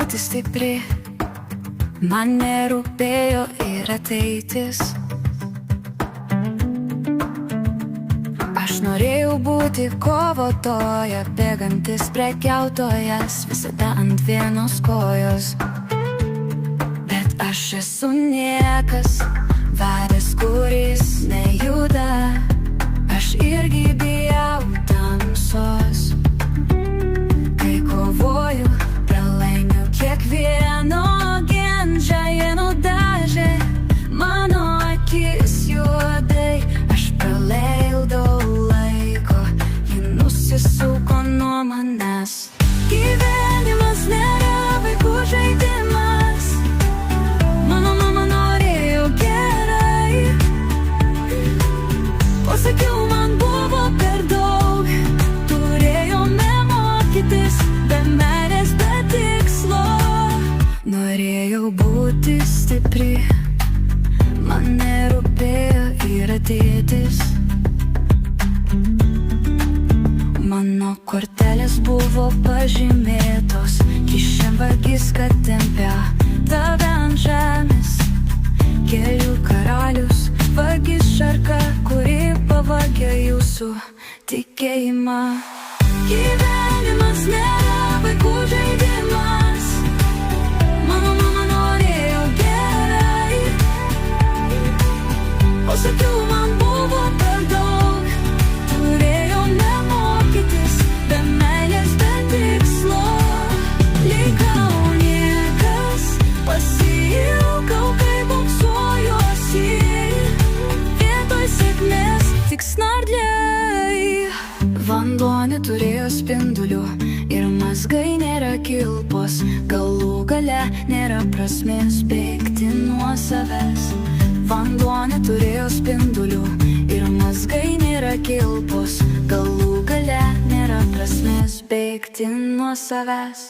būti stipri, man nerūpėjo ir ateitis. Aš norėjau būti kovotoja, bėgantis prekiautojas, visada ant vienos kojos. Bet aš esu niekas, vadas, kuris nejuda. Aš irgi bijau tamsos. Kai kovoju, pralaimiu kiekvieno ginčą, jie nudažė mano akis juodai. Aš praleidau laiko, ji nusisuko nuo manęs. Gyvenimas nėra vaikų žaidimas. Mano mama norėjo gerai, pasakiau, man buvo per daug. Turėjome mokytis be meilės, be tikslo. Norėjau būti stipri, man nerūpėjo ir ateitis. Mano kortelės buvo pažymėtos, kišenvagis, kad tempia tave ant žemės. Kelių karalius, vagis šarka, kuri pavagė jūsų tikėjimą. Gyvenimas nėra vaikų žaidimas. Mano mama norėjo gerai, pasakiau, man buvo per daug. Turėjome mokytis be meilės, be tikslo. Likau niekas, pasiilgau, kai boksuojuosi. Vietoj sėkmės tik snargliai. Vanduo neturėjo spindulių ir mazgai nėra kilpos. Galų gale nėra prasmės bėgti nuo savęs. Vanduo neturėjo spindulių ir mazgai nėra kilpos. Galų gale nėra prasmės bėgti nuo savęs.